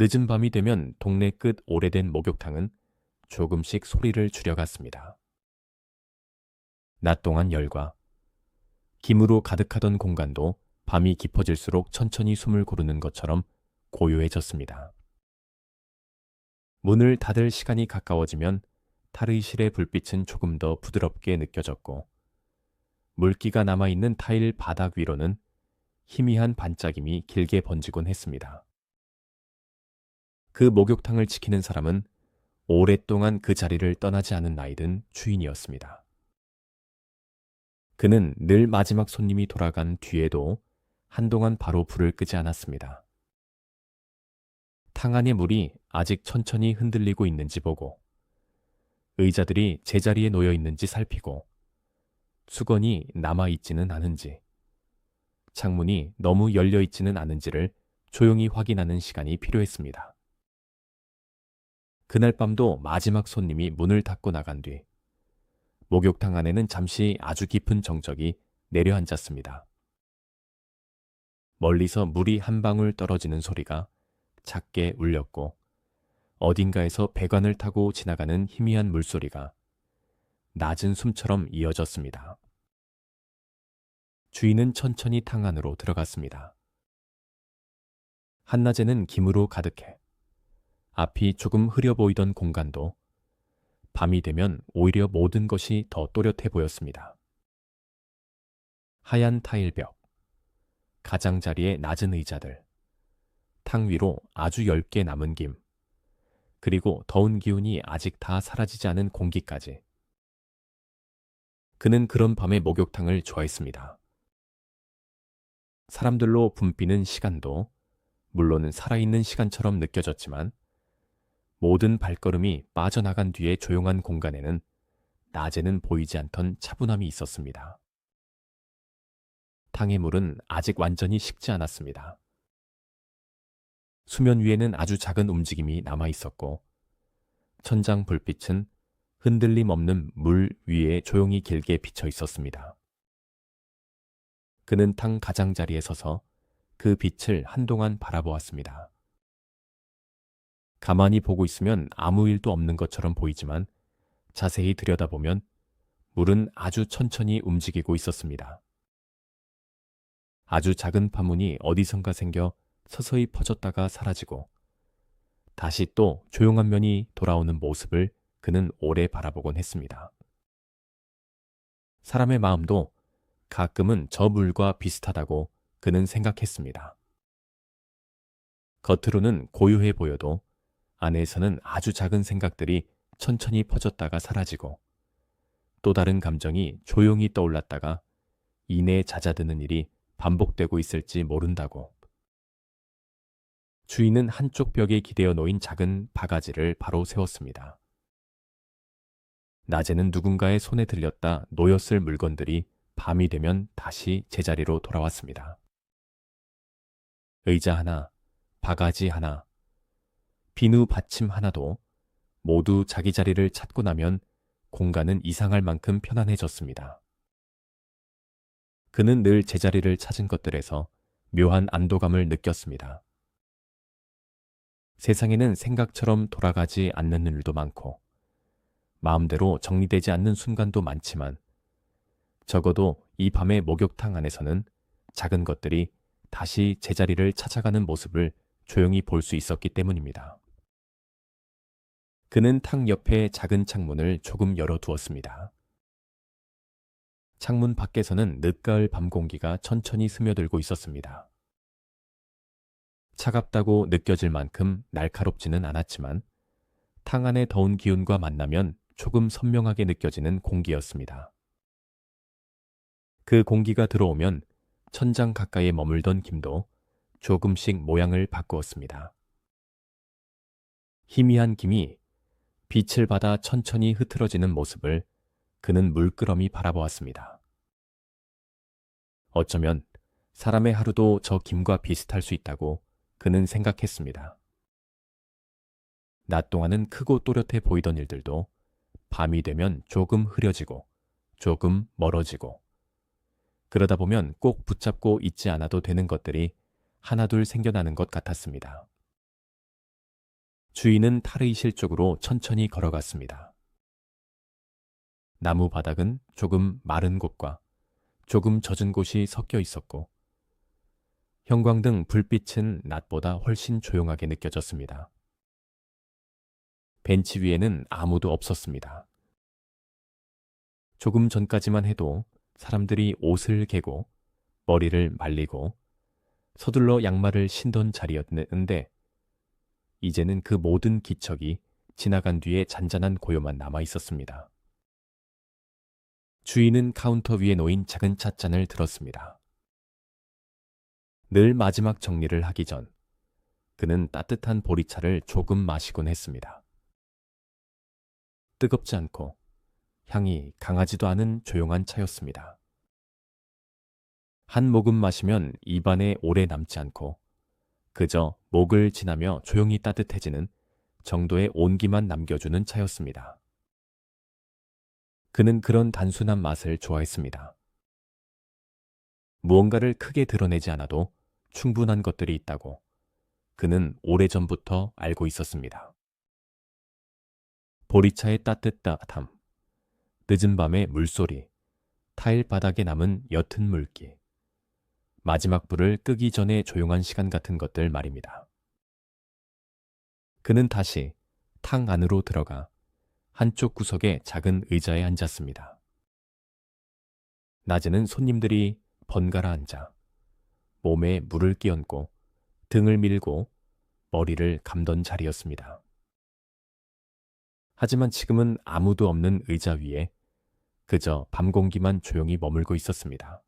늦은 밤이 되면 동네 끝 오래된 목욕탕은 조금씩 소리를 줄여갔습니다. 낮 동안 열과 김으로 가득하던 공간도 밤이 깊어질수록 천천히 숨을 고르는 것처럼 고요해졌습니다. 문을 닫을 시간이 가까워지면 탈의실의 불빛은 조금 더 부드럽게 느껴졌고, 물기가 남아있는 타일 바닥 위로는 희미한 반짝임이 길게 번지곤 했습니다. 그 목욕탕을 지키는 사람은 오랫동안 그 자리를 떠나지 않은 나이든 주인이었습니다. 그는 늘 마지막 손님이 돌아간 뒤에도 한동안 바로 불을 끄지 않았습니다. 탕 안의 물이 아직 천천히 흔들리고 있는지 보고, 의자들이 제자리에 놓여 있는지 살피고, 수건이 남아있지는 않은지, 창문이 너무 열려있지는 않은지를 조용히 확인하는 시간이 필요했습니다. 그날 밤도 마지막 손님이 문을 닫고 나간 뒤 목욕탕 안에는 잠시 아주 깊은 정적이 내려앉았습니다. 멀리서 물이 한 방울 떨어지는 소리가 작게 울렸고, 어딘가에서 배관을 타고 지나가는 희미한 물소리가 낮은 숨처럼 이어졌습니다. 주인은 천천히 탕 안으로 들어갔습니다. 한낮에는 김으로 가득해 앞이 조금 흐려 보이던 공간도 밤이 되면 오히려 모든 것이 더 또렷해 보였습니다. 하얀 타일벽, 가장자리의 낮은 의자들, 탕 위로 아주 얇게 남은 김, 그리고 더운 기운이 아직 다 사라지지 않은 공기까지. 그는 그런 밤의 목욕탕을 좋아했습니다. 사람들로 붐비는 시간도 물론은 살아있는 시간처럼 느껴졌지만, 모든 발걸음이 빠져나간 뒤의 조용한 공간에는 낮에는 보이지 않던 차분함이 있었습니다. 탕의 물은 아직 완전히 식지 않았습니다. 수면 위에는 아주 작은 움직임이 남아 있었고, 천장 불빛은 흔들림 없는 물 위에 조용히 길게 비쳐 있었습니다. 그는 탕 가장자리에 서서 그 빛을 한동안 바라보았습니다. 가만히 보고 있으면 아무 일도 없는 것처럼 보이지만, 자세히 들여다보면 물은 아주 천천히 움직이고 있었습니다. 아주 작은 파문이 어디선가 생겨 서서히 퍼졌다가 사라지고, 다시 또 조용한 면이 돌아오는 모습을 그는 오래 바라보곤 했습니다. 사람의 마음도 가끔은 저 물과 비슷하다고 그는 생각했습니다. 겉으로는 고요해 보여도 안에서는 아주 작은 생각들이 천천히 퍼졌다가 사라지고, 또 다른 감정이 조용히 떠올랐다가 이내 잦아드는 일이 반복되고 있을지 모른다고. 주인은 한쪽 벽에 기대어 놓인 작은 바가지를 바로 세웠습니다. 낮에는 누군가의 손에 들렸다 놓였을 물건들이 밤이 되면 다시 제자리로 돌아왔습니다. 의자 하나, 바가지 하나, 비누 받침 하나도 모두 자기 자리를 찾고 나면 공간은 이상할 만큼 편안해졌습니다. 그는 늘 제자리를 찾은 것들에서 묘한 안도감을 느꼈습니다. 세상에는 생각처럼 돌아가지 않는 일도 많고, 마음대로 정리되지 않는 순간도 많지만, 적어도 이 밤의 목욕탕 안에서는 작은 것들이 다시 제자리를 찾아가는 모습을 조용히 볼 수 있었기 때문입니다. 그는 탕 옆에 작은 창문을 조금 열어두었습니다. 창문 밖에서는 늦가을 밤 공기가 천천히 스며들고 있었습니다. 차갑다고 느껴질 만큼 날카롭지는 않았지만, 탕 안의 더운 기운과 만나면 조금 선명하게 느껴지는 공기였습니다. 그 공기가 들어오면 천장 가까이에 머물던 김도 조금씩 모양을 바꾸었습니다. 희미한 김이 빛을 받아 천천히 흐트러지는 모습을 그는 물끄러미 바라보았습니다. 어쩌면 사람의 하루도 저 김과 비슷할 수 있다고 그는 생각했습니다. 낮 동안은 크고 또렷해 보이던 일들도 밤이 되면 조금 흐려지고 조금 멀어지고, 그러다 보면 꼭 붙잡고 있지 않아도 되는 것들이 하나둘 생겨나는 것 같았습니다. 주인은 탈의실 쪽으로 천천히 걸어갔습니다. 나무 바닥은 조금 마른 곳과 조금 젖은 곳이 섞여 있었고, 형광등 불빛은 낮보다 훨씬 조용하게 느껴졌습니다. 벤치 위에는 아무도 없었습니다. 조금 전까지만 해도 사람들이 옷을 개고 머리를 말리고 서둘러 양말을 신던 자리였는데, 이제는 그 모든 기척이 지나간 뒤에 잔잔한 고요만 남아 있었습니다. 주인은 카운터 위에 놓인 작은 찻잔을 들었습니다. 늘 마지막 정리를 하기 전 그는 따뜻한 보리차를 조금 마시곤 했습니다. 뜨겁지 않고 향이 강하지도 않은 조용한 차였습니다. 한 모금 마시면 입안에 오래 남지 않고 그저 목을 지나며 조용히 따뜻해지는 정도의 온기만 남겨주는 차였습니다. 그는 그런 단순한 맛을 좋아했습니다. 무언가를 크게 드러내지 않아도 충분한 것들이 있다고 그는 오래전부터 알고 있었습니다. 보리차의 따뜻함, 늦은 밤의 물소리, 타일 바닥에 남은 옅은 물기, 마지막 불을 끄기 전에 조용한 시간 같은 것들 말입니다. 그는 다시 탕 안으로 들어가 한쪽 구석의 작은 의자에 앉았습니다. 낮에는 손님들이 번갈아 앉아 몸에 물을 끼얹고 등을 밀고 머리를 감던 자리였습니다. 하지만 지금은 아무도 없는 의자 위에 그저 밤 공기만 조용히 머물고 있었습니다.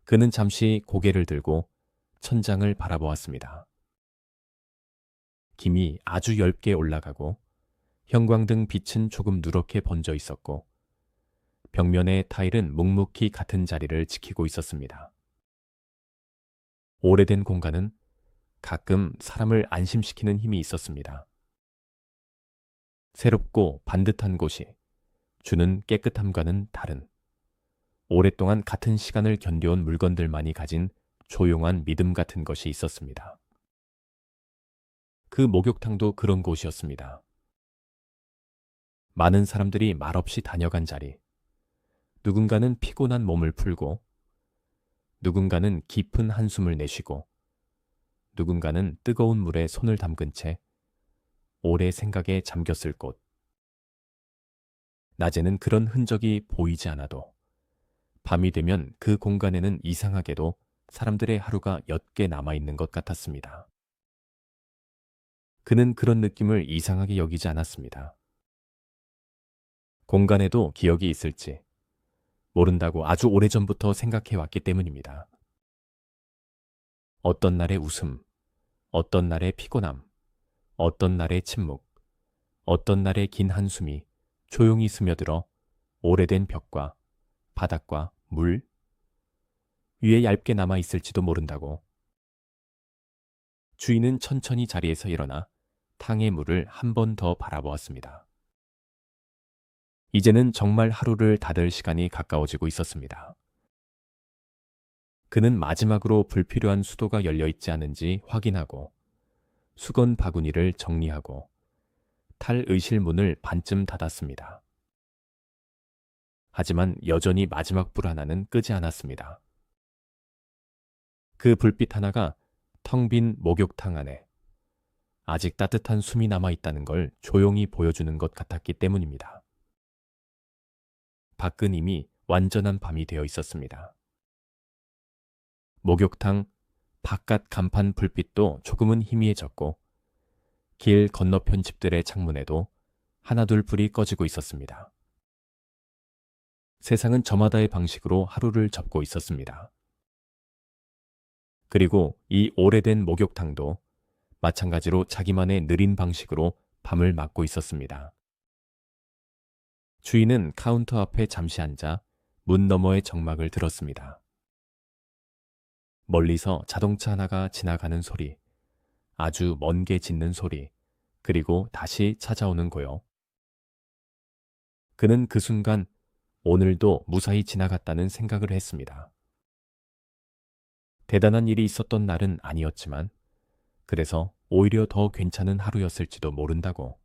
그는 잠시 고개를 들고 천장을 바라보았습니다. 김이 아주 엷게 올라가고 형광등 빛은 조금 누렇게 번져 있었고, 벽면의 타일은 묵묵히 같은 자리를 지키고 있었습니다. 오래된 공간은 가끔 사람을 안심시키는 힘이 있었습니다. 새롭고 반듯한 곳이 주는 깨끗함과는 다른, 오랫동안 같은 시간을 견뎌온 물건들만이 가진 조용한 믿음 같은 것이 있었습니다. 그 목욕탕도 그런 곳이었습니다. 많은 사람들이 말없이 다녀간 자리, 누군가는 피곤한 몸을 풀고, 누군가는 깊은 한숨을 내쉬고, 누군가는 뜨거운 물에 손을 담근 채 오래 생각에 잠겼을 곳. 낮에는 그런 흔적이 보이지 않아도 밤이 되면 그 공간에는 이상하게도 사람들의 하루가 옅게 남아있는 것 같았습니다. 그는 그런 느낌을 이상하게 여기지 않았습니다. 공간에도 기억이 있을지 모른다고 아주 오래전부터 생각해왔기 때문입니다. 어떤 날의 웃음, 어떤 날의 피곤함, 어떤 날의 침묵, 어떤 날의 긴 한숨이 조용히 스며들어 오래된 벽과 바닥과 물 위에 얇게 남아있을지도 모른다고. 주인은 천천히 자리에서 일어나 탕의 물을 한 번 더 바라보았습니다. 이제는 정말 하루를 닫을 시간이 가까워지고 있었습니다. 그는 마지막으로 불필요한 수도가 열려있지 않은지 확인하고 수건 바구니를 정리하고 탈의실 문을 반쯤 닫았습니다. 하지만 여전히 마지막 불 하나는 끄지 않았습니다. 그 불빛 하나가 텅 빈 목욕탕 안에 아직 따뜻한 숨이 남아있다는 걸 조용히 보여주는 것 같았기 때문입니다. 밖은 이미 완전한 밤이 되어 있었습니다. 목욕탕 바깥 간판 불빛도 조금은 희미해졌고, 길 건너편 집들의 창문에도 하나둘 불이 꺼지고 있었습니다. 세상은 저마다의 방식으로 하루를 접고 있었습니다. 그리고 이 오래된 목욕탕도 마찬가지로 자기만의 느린 방식으로 밤을 맞고 있었습니다. 주인은 카운터 앞에 잠시 앉아 문 너머의 정막을 들었습니다. 멀리서 자동차 하나가 지나가는 소리, 아주 먼게 짖는 소리, 그리고 다시 찾아오는 고요. 그는 그 순간 오늘도 무사히 지나갔다는 생각을 했습니다. 대단한 일이 있었던 날은 아니었지만, 그래서 오히려 더 괜찮은 하루였을지도 모른다고.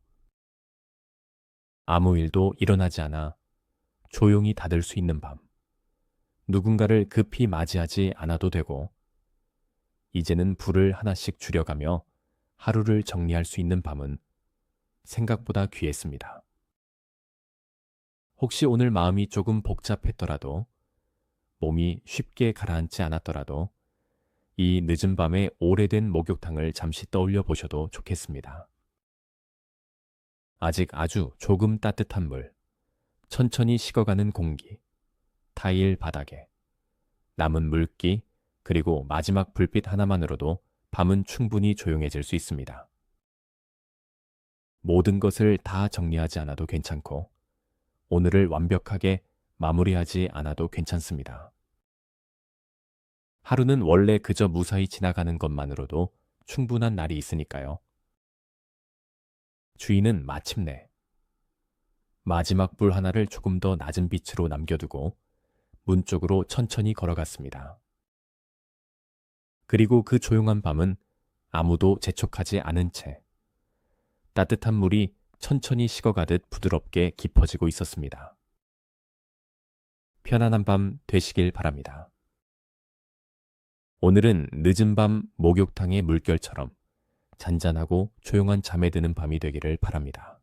아무 일도 일어나지 않아 조용히 닫을 수 있는 밤. 누군가를 급히 맞이하지 않아도 되고, 이제는 불을 하나씩 줄여가며 하루를 정리할 수 있는 밤은 생각보다 귀했습니다. 혹시 오늘 마음이 조금 복잡했더라도, 몸이 쉽게 가라앉지 않았더라도, 이 늦은 밤에 오래된 목욕탕을 잠시 떠올려 보셔도 좋겠습니다. 아직 아주 조금 따뜻한 물, 천천히 식어가는 공기, 타일 바닥에, 남은 물기, 그리고 마지막 불빛 하나만으로도 밤은 충분히 조용해질 수 있습니다. 모든 것을 다 정리하지 않아도 괜찮고, 오늘을 완벽하게 마무리하지 않아도 괜찮습니다. 하루는 원래 그저 무사히 지나가는 것만으로도 충분한 날이 있으니까요. 주인은 마침내 마지막 불 하나를 조금 더 낮은 빛으로 남겨두고 문 쪽으로 천천히 걸어갔습니다. 그리고 그 조용한 밤은 아무도 재촉하지 않은 채 따뜻한 물이 천천히 식어가듯 부드럽게 깊어지고 있었습니다. 편안한 밤 되시길 바랍니다. 오늘은 늦은 밤 목욕탕의 물결처럼 잔잔하고 조용한 잠에 드는 밤이 되기를 바랍니다.